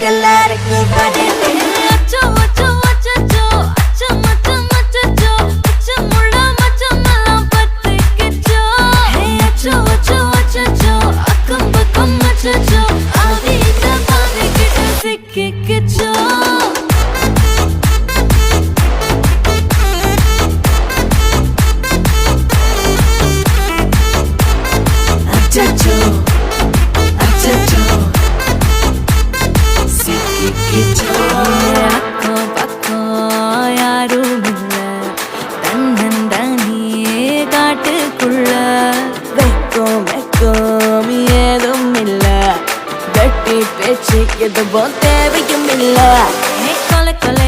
எல்லாருக்கும் பதில் அச்சோ அச்சோ அச்சோ அச்சம் அச்சம் அச்சோ அச்சமுள்ள மச்சமெல்லாம் பத்திக்கிச்சோ அச்சோ அச்சோ அச்சோ அக்கம் பக்கம் அச்சோ ஆவிட்ட பாவிக்கிட்ட சிக்கிக்கிச்சோ அச்சோ அச்சோ சிக்கிக்கிச்சோ அக்கம் பக்கம் யாரும் இல்ல தன்னந்தனியே காட்டுக்குள்ள வெக்கம் வெக்கம் ஏதும் இல்ல வெட்டி பேச்சு எதுவும் தேவையும் இல்ல கொலை கொலை